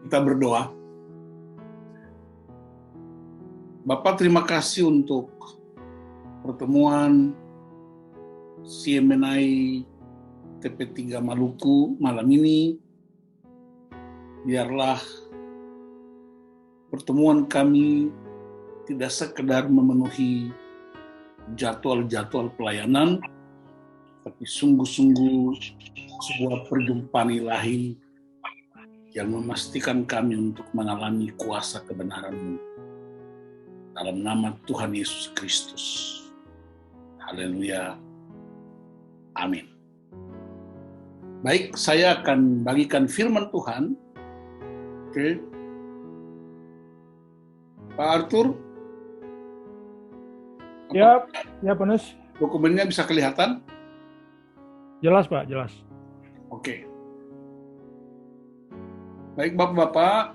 Kita berdoa. Bapak, terima kasih untuk pertemuan CMNI TP3 Maluku malam ini. Biarlah pertemuan kami tidak sekedar memenuhi jadwal-jadwal pelayanan, tapi sungguh-sungguh sebuah perjumpaan ilahi yang memastikan kami untuk mengalami kuasa kebenaran-Mu. Dalam nama Tuhan Yesus Kristus. Haleluya. Amin. Baik, saya akan bagikan firman Tuhan. Oke. Pak Arthur? Ya, Penes. Dokumennya bisa kelihatan? Jelas, Pak, jelas. Oke. Baik, Bapak-bapak,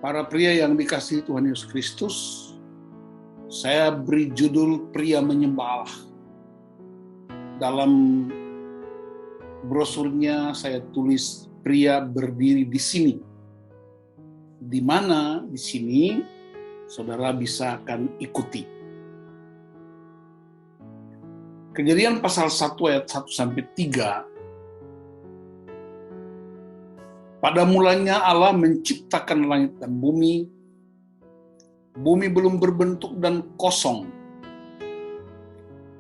para pria yang dikasihi Tuhan Yesus Kristus, saya beri judul Pria Menyembah Allah. Dalam brosurnya saya tulis pria berdiri di sini. Di mana di sini saudara bisa akan ikuti. Kejadian pasal 1 ayat 1-3. Pada mulanya Allah menciptakan langit dan bumi. Bumi belum berbentuk dan kosong.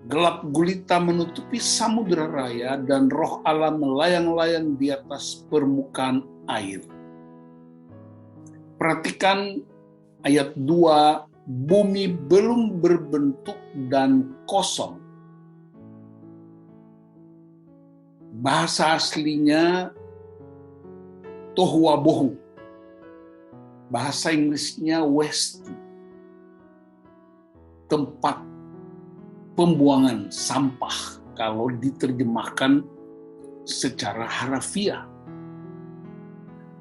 Gelap gulita menutupi samudera raya dan roh Allah melayang-layang di atas permukaan air. Perhatikan ayat 2, bumi belum berbentuk dan kosong. Bahasa aslinya tohu wabohu. Bahasa Inggrisnya waste. Tempat pembuangan sampah kalau diterjemahkan secara harafiah.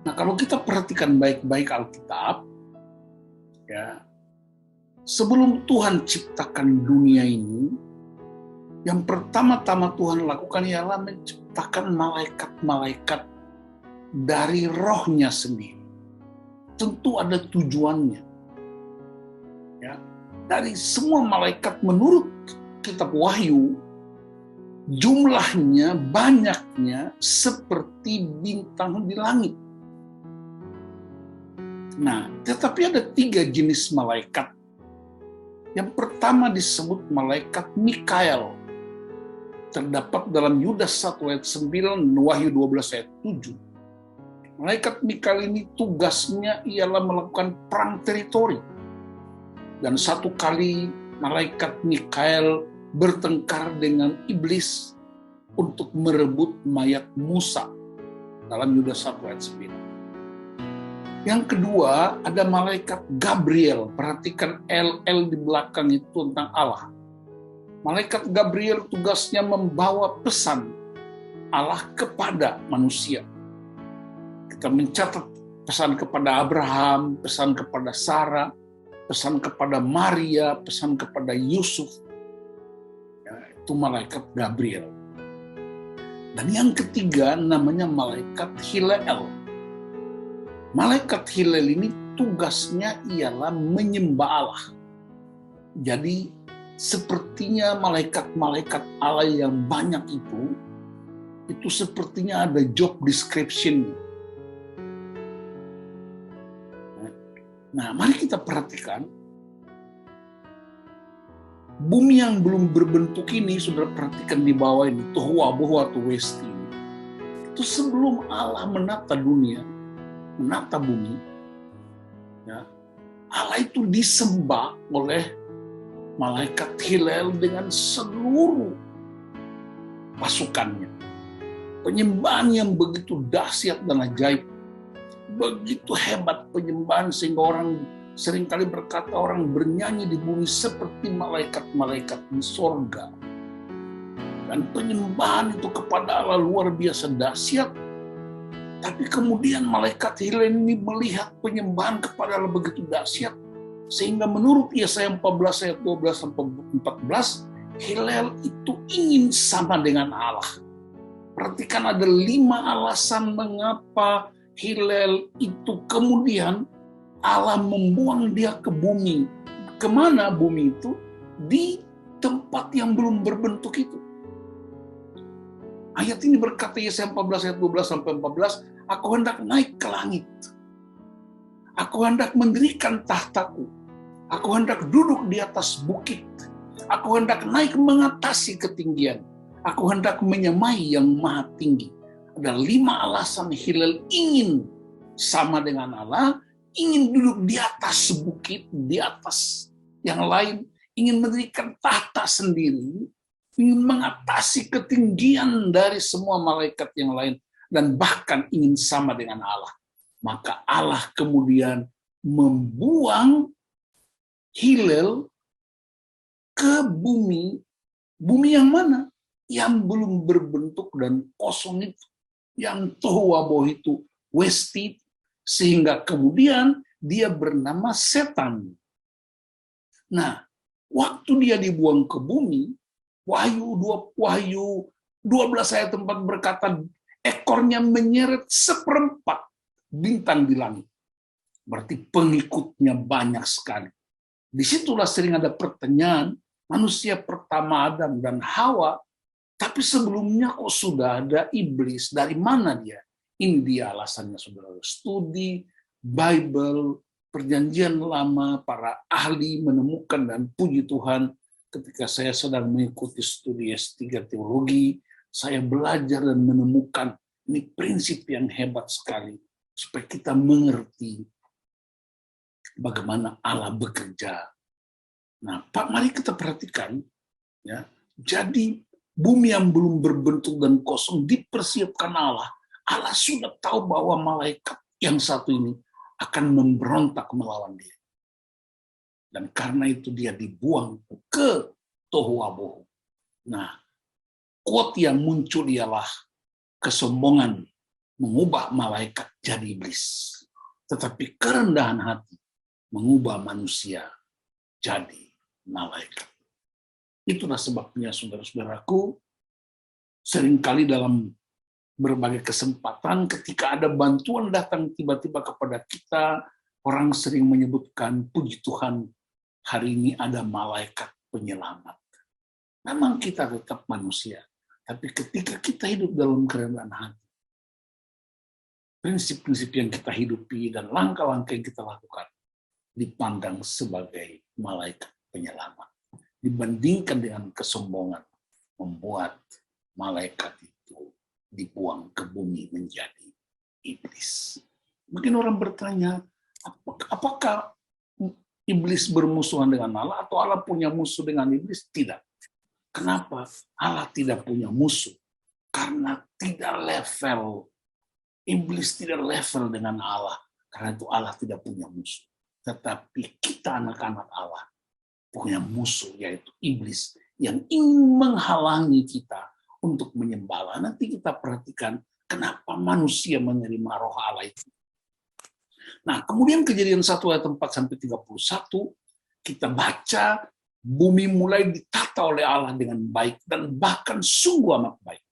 Nah, kalau kita perhatikan baik-baik Alkitab, ya, sebelum Tuhan ciptakan dunia ini, yang pertama-tama Tuhan lakukan ialah menciptakan malaikat-malaikat dari rohnya sendiri. Tentu ada tujuannya. Ya, dari semua malaikat menurut kitab Wahyu, jumlahnya, banyaknya seperti bintang di langit. Nah, tetapi ada 3 jenis malaikat. Yang pertama disebut malaikat Mikael. Terdapat dalam Yudas 1 ayat 9, Wahyu 12 ayat 7. Malaikat Mikael ini tugasnya ialah melakukan perang teritori. Dan satu kali malaikat Mikael bertengkar dengan iblis untuk merebut mayat Musa dalam Yudas 1 ayat 9. Yang kedua ada malaikat Gabriel. Perhatikan LL di belakang itu tentang Allah. Malaikat Gabriel tugasnya membawa pesan Allah kepada manusia. Kita mencatat pesan kepada Abraham, pesan kepada Sarah, pesan kepada Maria, pesan kepada Yusuf. Ya, itu malaikat Gabriel. Dan yang ketiga namanya malaikat Hilel. Malaikat Hilel ini tugasnya ialah menyembah Allah. Jadi sepertinya malaikat-malaikat Allah yang banyak itu sepertinya ada job description. Nah, mari kita perhatikan. Bumi yang belum berbentuk ini, saudara perhatikan di bawah ini, tohu wabohu atau waste ini. Itu sebelum Allah menata dunia, menata bumi, ya, Allah itu disembah oleh malaikat Hilel dengan seluruh pasukannya. Penyembahan yang begitu dahsyat dan ajaib. Begitu hebat penyembahan sehingga orang seringkali berkata orang bernyanyi di bumi seperti malaikat-malaikat di sorga. Dan penyembahan itu kepada Allah luar biasa dahsyat. Tapi kemudian malaikat Hilel ini melihat penyembahan kepada Allah begitu dahsyat. Sehingga menurut Yesaya 14 ayat 12-14, Hilel itu ingin sama dengan Allah. Perhatikan ada 5 alasan mengapa Hillel itu kemudian Allah membuang dia ke bumi. Kemana bumi itu? Di tempat yang belum berbentuk itu. Ayat ini berkata Yesaya 14 ayat 12 sampai 14, aku hendak naik ke langit. Aku hendak mendirikan tahtaku. Aku hendak duduk di atas bukit. Aku hendak naik mengatasi ketinggian. Aku hendak menyamai yang maha tinggi. Ada 5 alasan Hillel ingin sama dengan Allah, ingin duduk di atas bukit, di atas yang lain, ingin mendirikan tahta sendiri, ingin mengatasi ketinggian dari semua malaikat yang lain, dan bahkan ingin sama dengan Allah. Maka Allah kemudian membuang Hillel ke bumi. Bumi yang mana? Yang belum berbentuk dan kosong itu. Yang tohu waboh itu, wasted, sehingga kemudian dia bernama setan. Nah, waktu dia dibuang ke bumi, Wahyu 12 ayat 4 berkata, ekornya menyeret 1/4 bintang di langit. Berarti pengikutnya banyak sekali. Disitulah sering ada pertanyaan, manusia pertama Adam dan Hawa, tapi sebelumnya kok sudah ada iblis, dari mana dia? Ini dia alasannya, saudara. Studi Bible, Perjanjian Lama, para ahli menemukan, dan puji Tuhan, ketika saya sedang mengikuti studi S3 Teologi, saya belajar dan menemukan ini prinsip yang hebat sekali, supaya kita mengerti bagaimana Allah bekerja. Nah, Pak, mari kita perhatikan, ya. Jadi bumi yang belum berbentuk dan kosong dipersiapkan Allah. Allah sudah tahu bahwa malaikat yang satu ini akan memberontak melawan dia. Dan karena itu dia dibuang ke tohu wabohu. Nah, quote yang muncul ialah kesombongan mengubah malaikat jadi iblis. Tetapi kerendahan hati mengubah manusia jadi malaikat. Itulah sebabnya, saudara-saudaraku, seringkali dalam berbagai kesempatan ketika ada bantuan datang tiba-tiba kepada kita, orang sering menyebutkan, puji Tuhan, hari ini ada malaikat penyelamat. Memang kita tetap manusia, tapi ketika kita hidup dalam kerendahan hati, prinsip-prinsip yang kita hidupi dan langkah-langkah yang kita lakukan dipandang sebagai malaikat penyelamat. Dibandingkan dengan kesombongan, membuat malaikat itu dibuang ke bumi menjadi iblis. Mungkin orang bertanya, apakah iblis bermusuhan dengan Allah atau Allah punya musuh dengan iblis? Tidak. Kenapa Allah tidak punya musuh? Karena tidak level. Iblis tidak level dengan Allah. Karena itu Allah tidak punya musuh. Tetapi kita anak-anak Allah punya musuh, yaitu iblis, yang ingin menghalangi kita untuk menyembah Allah. Nanti kita perhatikan kenapa manusia menerima roh Allah itu. Nah, kemudian Kejadian 1 ayat 4-31, kita baca bumi mulai ditata oleh Allah dengan baik, dan bahkan sungguh amat baik.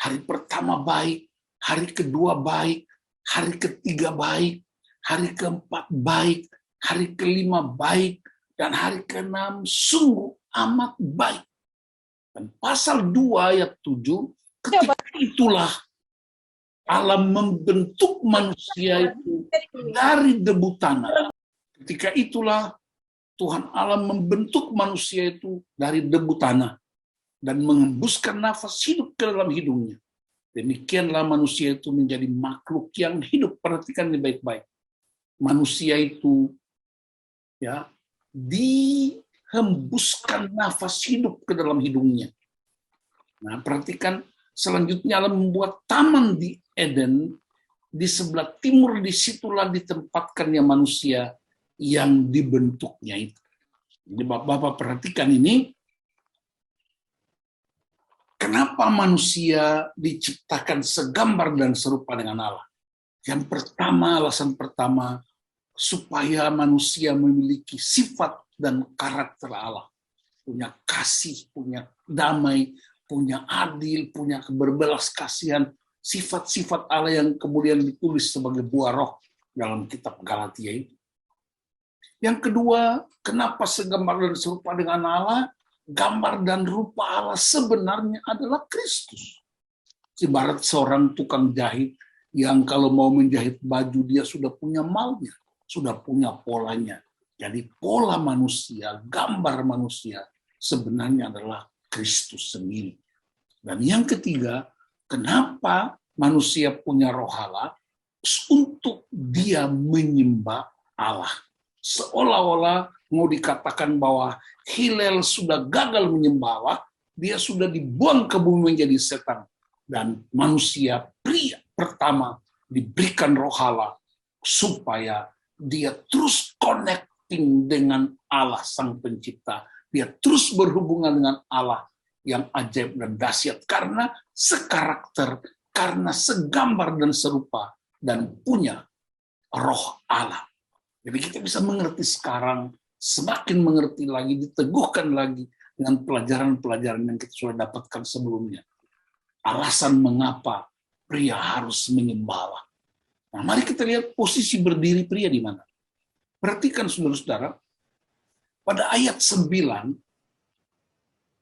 Hari pertama baik, hari kedua baik, hari ketiga baik, hari keempat baik, hari kelima baik, dan hari ke-6 sungguh amat baik. Dan pasal 2 ayat 7, ketika itulah Allah membentuk manusia itu dari debu tanah. Ketika itulah Tuhan Allah membentuk manusia itu dari debu tanah dan mengembuskan nafas hidup ke dalam hidungnya. Demikianlah manusia itu menjadi makhluk yang hidup. Perhatikan ini baik-baik. Manusia itu ya dihembuskan nafas hidup ke dalam hidungnya. Nah, perhatikan selanjutnya Allah membuat taman di Eden, di sebelah timur, disitulah ditempatkannya manusia yang dibentuknya itu. Jadi Bapak perhatikan ini, kenapa manusia diciptakan segambar dan serupa dengan Allah? Yang pertama, alasan pertama, supaya manusia memiliki sifat dan karakter Allah. Punya kasih, punya damai, punya adil, punya berbelas kasihan, sifat-sifat Allah yang kemudian ditulis sebagai buah roh dalam kitab Galatia itu. Yang kedua, kenapa segambar dan serupa dengan Allah? Gambar dan rupa Allah sebenarnya adalah Kristus. Ibarat seorang tukang jahit yang kalau mau menjahit baju dia sudah punya maunya, sudah punya polanya. Jadi pola manusia, gambar manusia sebenarnya adalah Kristus sendiri. Dan yang ketiga, kenapa manusia punya roh Allah? Untuk dia menyembah Allah. Seolah-olah mau dikatakan bahwa Hillel sudah gagal menyembah Allah, dia sudah dibuang ke bumi menjadi setan. Dan manusia pria pertama diberikan roh Allah supaya dia terus connecting dengan Allah Sang Pencipta. Dia terus berhubungan dengan Allah yang ajaib dan dahsyat karena sekarakter, karena segambar dan serupa dan punya roh Allah. Jadi kita bisa mengerti sekarang, semakin mengerti lagi, diteguhkan lagi dengan pelajaran-pelajaran yang kita sudah dapatkan sebelumnya. Alasan mengapa pria harus menyembah Allah. Nah, mari kita lihat posisi berdiri pria di mana. Perhatikan saudara-saudara, pada ayat 9,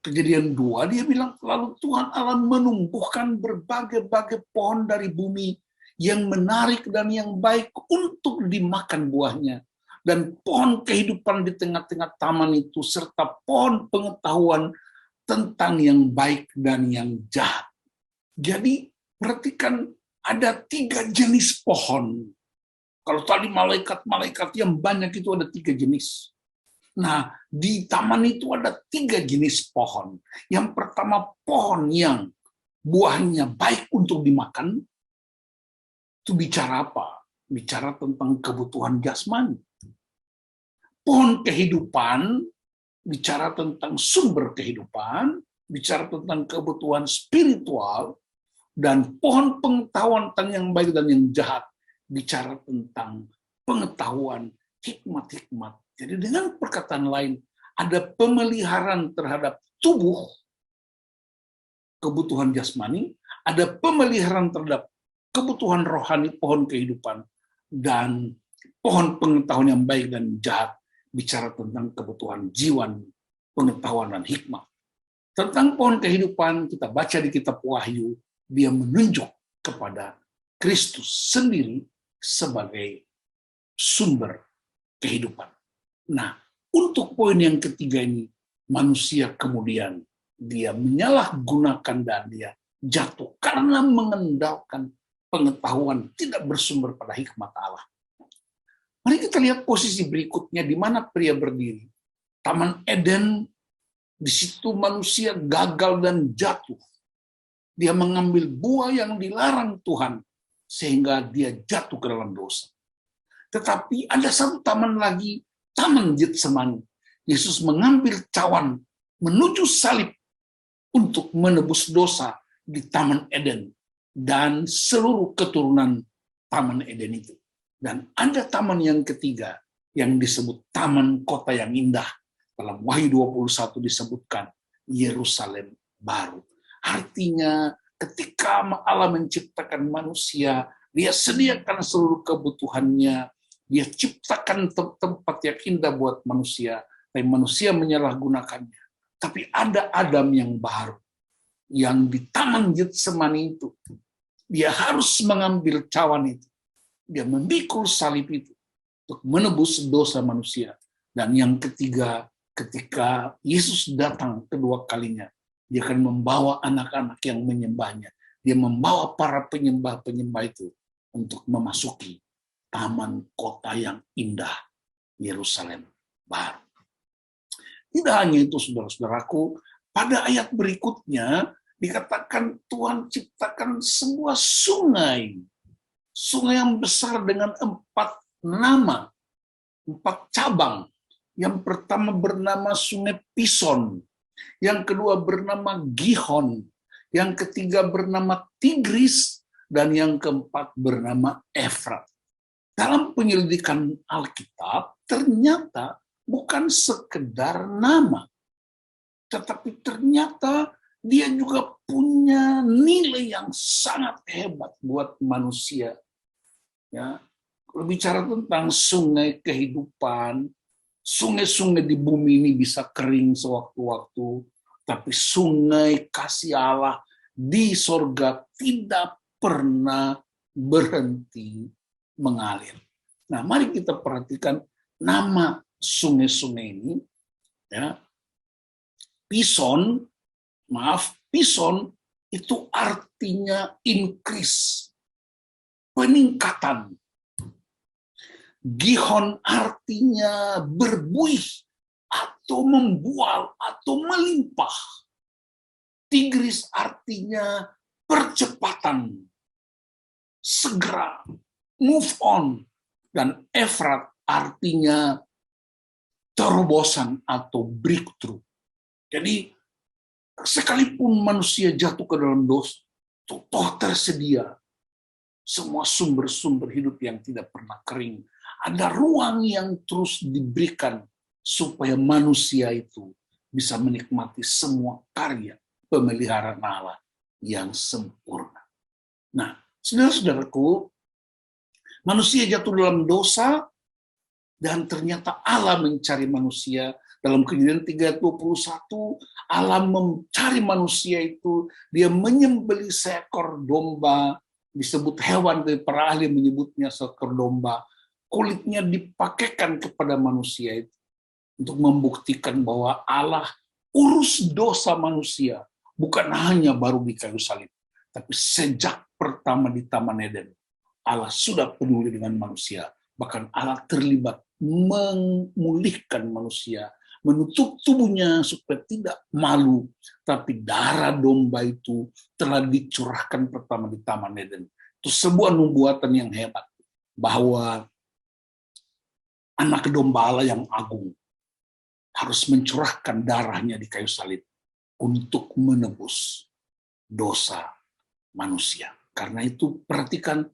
Kejadian 2, dia bilang, lalu Tuhan Allah menumbuhkan berbagai-bagai pohon dari bumi yang menarik dan yang baik untuk dimakan buahnya. Dan pohon kehidupan di tengah-tengah taman itu, serta pohon pengetahuan tentang yang baik dan yang jahat. Jadi, perhatikan ada 3 jenis pohon. Kalau tadi malaikat-malaikat yang banyak itu ada 3 jenis. Nah, di taman itu ada 3 jenis pohon. Yang pertama, pohon yang buahnya baik untuk dimakan. Itu bicara apa? Bicara tentang kebutuhan jasmani. Pohon kehidupan, bicara tentang sumber kehidupan, bicara tentang kebutuhan spiritual, dan pohon pengetahuan tentang yang baik dan yang jahat, bicara tentang pengetahuan, hikmat-hikmat. Jadi dengan perkataan lain, ada pemeliharaan terhadap tubuh, kebutuhan jasmani, ada pemeliharaan terhadap kebutuhan rohani, pohon kehidupan, dan pohon pengetahuan yang baik dan jahat, bicara tentang kebutuhan jiwa, pengetahuan, dan hikmat. Tentang pohon kehidupan, kita baca di kitab Wahyu, dia menunjuk kepada Kristus sendiri sebagai sumber kehidupan. Nah, untuk poin yang ketiga ini, manusia kemudian dia menyalahgunakan dan dia jatuh karena mengandalkan pengetahuan tidak bersumber pada hikmat Allah. Mari kita lihat posisi berikutnya di mana pria berdiri. Taman Eden, di situ manusia gagal dan jatuh. Dia mengambil buah yang dilarang Tuhan, sehingga dia jatuh ke dalam dosa. Tetapi ada satu taman lagi, Taman Getsemani. Yesus mengambil cawan menuju salib untuk menebus dosa di Taman Eden dan seluruh keturunan Taman Eden itu. Dan ada taman yang ketiga yang disebut Taman Kota yang Indah. Dalam Wahyu 21 disebutkan Yerusalem baru. Artinya ketika Allah menciptakan manusia, dia sediakan seluruh kebutuhannya, dia ciptakan tempat yang indah buat manusia, tapi manusia menyalahgunakannya. Tapi ada Adam yang baru, yang di Taman Getsemani itu, dia harus mengambil cawan itu, dia memikul salib itu, untuk menebus dosa manusia. Dan yang ketiga, ketika Yesus datang kedua kalinya, dia akan membawa anak-anak yang menyembahnya. Dia membawa para penyembah-penyembah itu untuk memasuki taman kota yang indah, Yerusalem baru. Tidak hanya itu, saudara-saudaraku, pada ayat berikutnya dikatakan Tuhan ciptakan sebuah sungai. Sungai yang besar dengan 4 nama, 4 cabang. Yang pertama bernama Sungai Pison, yang kedua bernama Gihon, yang ketiga bernama Tigris, dan yang keempat bernama Efrat. Dalam penyelidikan Alkitab, ternyata bukan sekedar nama, tetapi ternyata dia juga punya nilai yang sangat hebat buat manusia. Ya, kalau bicara tentang sungai kehidupan, sungai-sungai di bumi ini bisa kering sewaktu-waktu, tapi sungai kasih Allah di sorga tidak pernah berhenti mengalir. Nah, mari kita perhatikan nama sungai-sungai ini. Ya, Pison itu artinya increase, peningkatan. Gihon artinya berbuih atau membual atau melimpah. Tigris artinya percepatan, segera, move on. Dan Efrat artinya terobosan atau breakthrough. Jadi sekalipun manusia jatuh ke dalam dosa, toh tersedia semua sumber-sumber hidup yang tidak pernah kering. Ada ruang yang terus diberikan supaya manusia itu bisa menikmati semua karya pemeliharaan Allah yang sempurna. Nah, saudara-saudaraku, manusia jatuh dalam dosa dan ternyata Allah mencari manusia. Dalam Kejadian 3:21, Allah mencari manusia itu, dia menyembelih seekor domba, disebut hewan, dari para ahli menyebutnya seekor domba, kulitnya dipakaikan kepada manusia itu untuk membuktikan bahwa Allah urus dosa manusia, bukan hanya baru di kayu salib, tapi sejak pertama di Taman Eden, Allah sudah peduli dengan manusia, bahkan Allah terlibat memulihkan manusia, menutup tubuhnya supaya tidak malu, tapi darah domba itu telah dicurahkan pertama di Taman Eden. Itu sebuah nubuatan yang hebat, bahwa anak domba Allah yang agung harus mencurahkan darahnya di kayu salib untuk menebus dosa manusia. Karena itu perhatikan,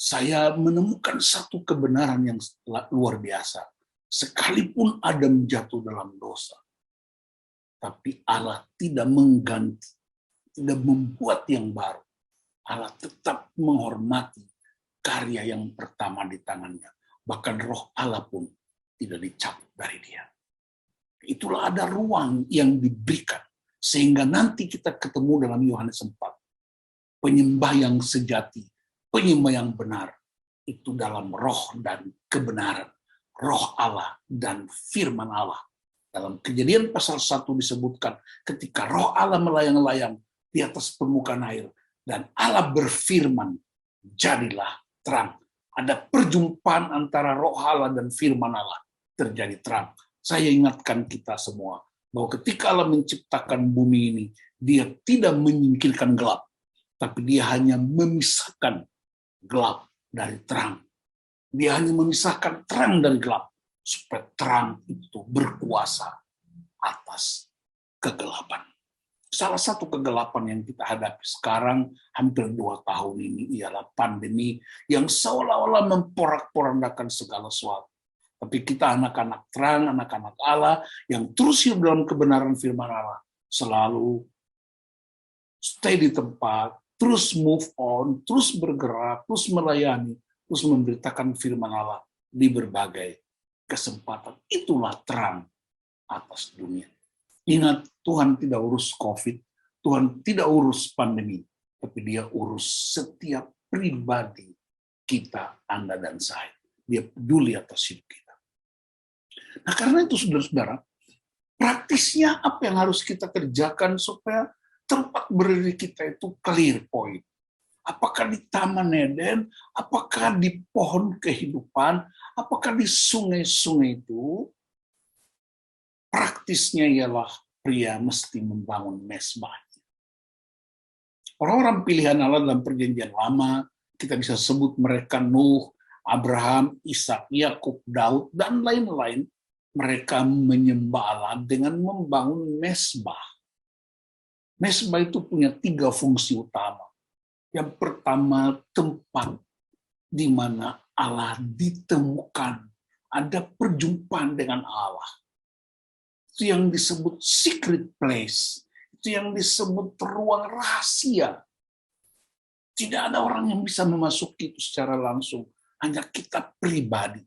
saya menemukan satu kebenaran yang luar biasa. Sekalipun Adam jatuh dalam dosa, tapi Allah tidak mengganti, tidak membuat yang baru. Allah tetap menghormati karya yang pertama di tangannya. Bahkan roh Allah pun tidak dicabut dari dia. Itulah ada ruang yang diberikan, sehingga nanti kita ketemu dalam Yohanes 4. Penyembah yang sejati, penyembah yang benar, itu dalam roh dan kebenaran. Roh Allah dan firman Allah. Dalam Kejadian pasal 1 disebutkan ketika roh Allah melayang-layang di atas permukaan air dan Allah berfirman, jadilah terang. Ada perjumpaan antara roh Allah dan firman Allah, terjadi terang. Saya ingatkan kita semua bahwa ketika Allah menciptakan bumi ini, dia tidak menyingkirkan gelap, tapi dia hanya memisahkan gelap dari terang. Dia hanya memisahkan terang dari gelap, supaya terang itu berkuasa atas kegelapan. Salah satu kegelapan yang kita hadapi sekarang hampir 2 tahun ini ialah pandemi yang seolah-olah memporak-porandakan segala sesuatu. Tapi kita anak-anak terang, anak-anak Allah yang terus hidup dalam kebenaran firman Allah, selalu stay di tempat, terus move on, terus bergerak, terus melayani, terus memberitakan firman Allah di berbagai kesempatan. Itulah terang atas dunia. Ingat, Tuhan tidak urus COVID, Tuhan tidak urus pandemi, tapi dia urus setiap pribadi kita, Anda dan saya. Dia peduli atas hidup kita. Nah, karena itu saudara-saudara, praktisnya apa yang harus kita kerjakan supaya tempat berdiri kita itu clear point? Apakah di Taman Eden, apakah di pohon kehidupan, apakah di sungai-sungai itu? Praktisnya ialah pria mesti membangun mesbah. Orang-orang pilihan Allah dalam perjanjian lama, kita bisa sebut mereka Nuh, Abraham, Ishak, Yakub, Daud, dan lain-lain. Mereka menyembah Allah dengan membangun mesbah. Mesbah itu punya 3 fungsi utama. Yang pertama, tempat di mana Allah ditemukan. Ada perjumpaan dengan Allah. Itu yang disebut secret place. itu yang disebut ruang rahasia. Tidak ada orang yang bisa memasuki itu secara langsung, hanya kita pribadi.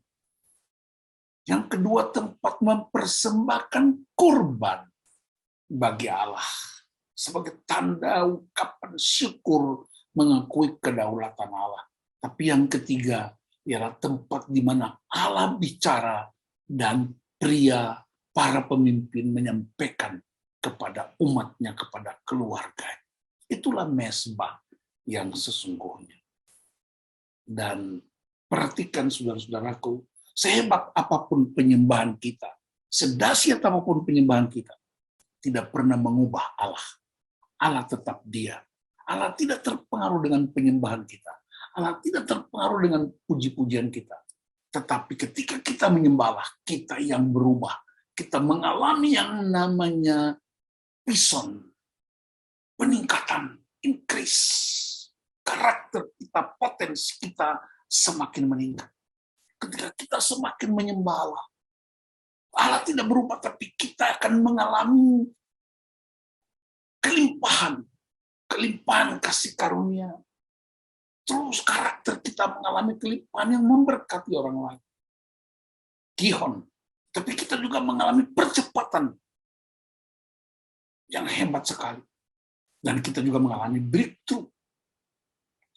Yang kedua, tempat mempersembahkan kurban bagi Allah sebagai tanda ungkapan syukur mengakui kedaulatan Allah. Tapi yang ketiga ialah tempat di mana Allah bicara dan para pemimpin menyampaikan kepada umatnya, kepada keluarga. Itulah mezbah yang sesungguhnya. Dan perhatikan saudara-saudaraku, sehebat apapun penyembahan kita, sedahsyat apapun penyembahan kita, tidak pernah mengubah Allah. Allah tetap Dia. Allah tidak terpengaruh dengan penyembahan kita. Allah tidak terpengaruh dengan puji-pujian kita. Tetapi ketika kita menyembah Allah, kita yang berubah. Kita mengalami yang namanya pison, peningkatan, increase. Karakter kita, potensi kita semakin meningkat. Ketika kita semakin menyembah Allah, Allah tidak berubah, tapi kita akan mengalami kelimpahan kasih karunia. Terus karakter kita mengalami kelimpahan yang memberkati orang lain. Gihon. Tapi kita juga mengalami percepatan yang hebat sekali. Dan kita juga mengalami breakthrough.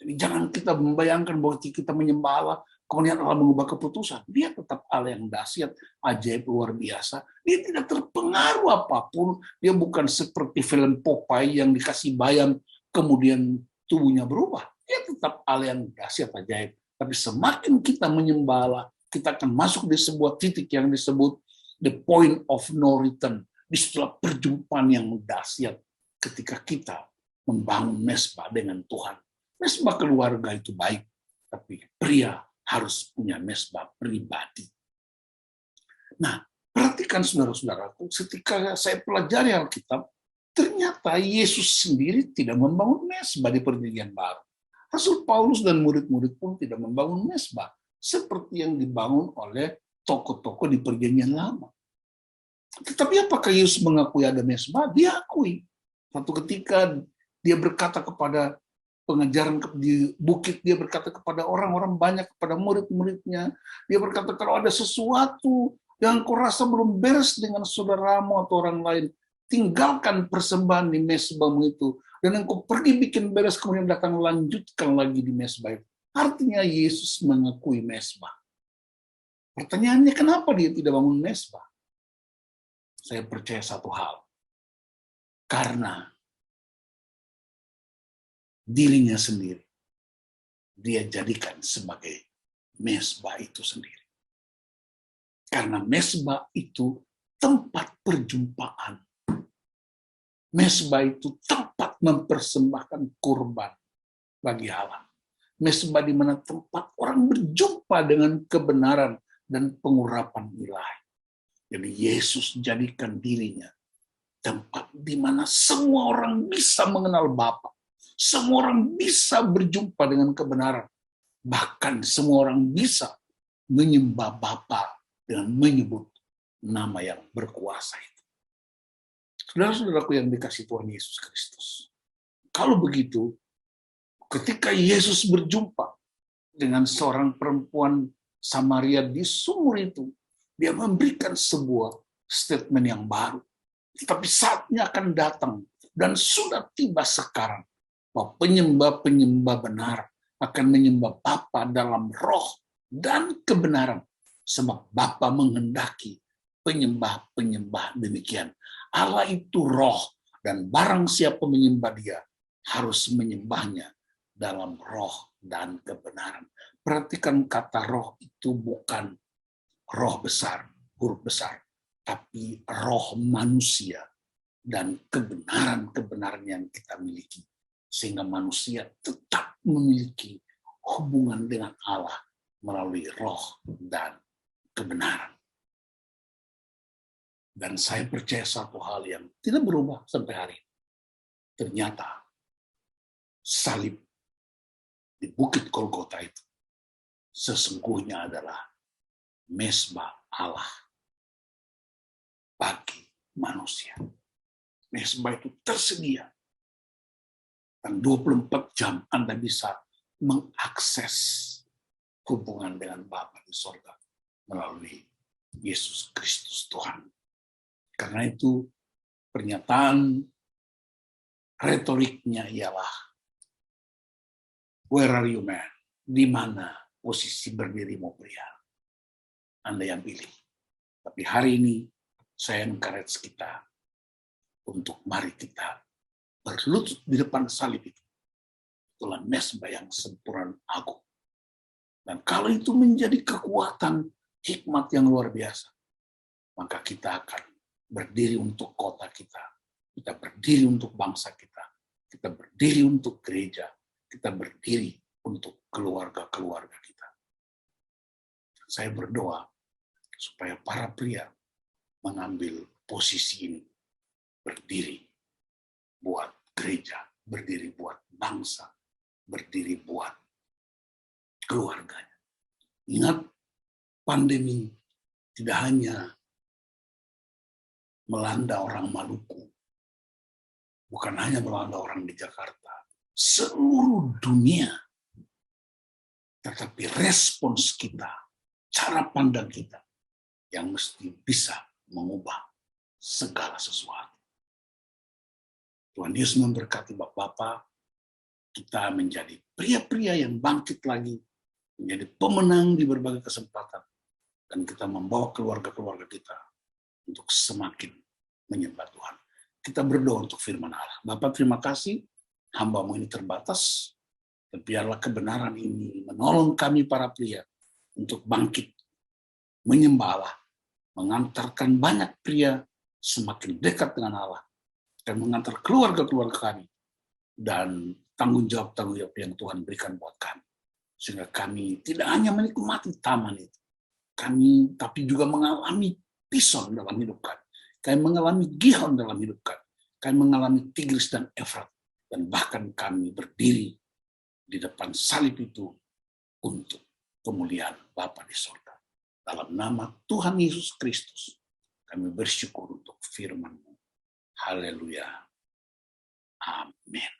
Jadi jangan kita membayangkan bahwa kita menyembah Allah, kemudian Allah mengubah keputusan. Dia tetap Allah yang dahsyat, ajaib, luar biasa. Dia tidak terpengaruh apapun. Dia bukan seperti film Popeye yang dikasih bayam, kemudian tubuhnya berubah. Dia tetap Allah yang dahsyat, ajaib. Tapi semakin kita menyembah Allah, kita akan masuk di sebuah titik yang disebut the point of no return. Di setelah perjumpaan yang dahsyat ketika kita membangun mezbah dengan Tuhan. Mezbah keluarga itu baik, tapi pria harus punya mezbah pribadi. Nah, perhatikan saudara-saudaraku, ketika saya pelajari Alkitab, ternyata Yesus sendiri tidak membangun mezbah di Perjanjian Baru. Rasul Paulus dan murid-murid pun tidak membangun mezbah seperti yang dibangun oleh tokoh-tokoh di Perjanjian Lama. Tetapi apakah Yesus mengakui ada mezbah? Dia akui. Satu ketika dia berkata kepada pengajaran di bukit, dia berkata kepada orang-orang banyak, kepada murid-muridnya, dia berkata, kalau ada sesuatu yang kau rasa belum beres dengan saudaramu atau orang lain, tinggalkan persembahan di mezbahmu itu, dan engkau pergi bikin beres, kemudian datang lanjutkan lagi di mezbah itu. Artinya Yesus mengakui mezbah. Pertanyaannya, kenapa dia tidak bangun mezbah? Saya percaya satu hal. Karena dirinya sendiri dia jadikan sebagai mezbah itu sendiri. Karena mezbah itu tempat perjumpaan. Mezbah itu tempat mempersembahkan kurban bagi Allah. Mezbah di mana tempat orang berjumpa dengan kebenaran dan pengurapan ilahi. Jadi Yesus jadikan dirinya tempat di mana semua orang bisa mengenal Bapa. Semua orang bisa berjumpa dengan kebenaran. Bahkan semua orang bisa menyembah Bapa dengan menyebut nama yang berkuasa itu. Saudara-saudaraku yang dikasihi Tuhan Yesus Kristus. Kalau begitu, ketika Yesus berjumpa dengan seorang perempuan Samaria di sumur itu, dia memberikan sebuah statement yang baru. Tetapi saatnya akan datang, dan sudah tiba sekarang, bahwa penyembah-penyembah benar akan menyembah Bapa dalam roh dan kebenaran. Sebab Bapa menghendaki penyembah-penyembah demikian. Allah itu roh, dan barang siapa menyembah dia, harus menyembahnya dalam roh dan kebenaran. Perhatikan kata roh itu bukan roh besar, huruf besar, tapi roh manusia dan kebenaran-kebenaran yang kita miliki. Sehingga manusia tetap memiliki hubungan dengan Allah melalui roh dan kebenaran. Dan saya percaya satu hal yang tidak berubah sampai hari ini. Ternyata salib di Bukit Golgota itu sesungguhnya adalah mezbah Allah bagi manusia. mesbah itu tersedia. Dan 24 jam Anda bisa mengakses hubungan dengan Bapa di sorga melalui Yesus Kristus Tuhan. Karena itu pernyataan retoriknya ialah, where are you man? Di mana posisi berdirimu pria? Anda yang pilih. Tapi hari ini saya encourage kita untuk mari kita berlutut di depan salib itu. Itulah mesbah yang sempurna agung. Dan kalau itu menjadi kekuatan hikmat yang luar biasa, maka kita akan berdiri untuk kota kita. Kita berdiri untuk bangsa kita. Kita berdiri untuk gereja. Kita berdiri untuk keluarga-keluarga kita. Saya berdoa supaya para pria mengambil posisi ini. Berdiri buat gereja, berdiri buat bangsa, berdiri buat keluarganya. Ingat, pandemi tidak hanya melanda orang Maluku, bukan hanya melanda orang di Jakarta, seluruh dunia. Tetapi respons kita, cara pandang kita, yang mesti bisa mengubah segala sesuatu. Tuhan Yesus memberkati Bapak-bapak, kita menjadi pria-pria yang bangkit lagi, menjadi pemenang di berbagai kesempatan, dan kita membawa keluarga-keluarga kita untuk semakin menyembah Tuhan. Kita berdoa untuk firman Allah. Bapak, terima kasih, hamba-Mu ini terbatas, dan biarlah kebenaran ini menolong kami para pria untuk bangkit, menyembah Allah, mengantarkan banyak pria semakin dekat dengan Allah, dan mengantar keluarga-keluarga kami, dan tanggung jawab yang Tuhan berikan buat kami. Sehingga kami tidak hanya menikmati taman itu, kami tapi juga mengalami Pison dalam hidup kami. Kami mengalami Gihon dalam hidup kami. Kami mengalami Tigris dan Efrat. Dan bahkan kami berdiri di depan salib itu untuk kemuliaan Bapa di sorga. Dalam nama Tuhan Yesus Kristus, kami bersyukur untuk firman-Mu. Haleluya. Amin.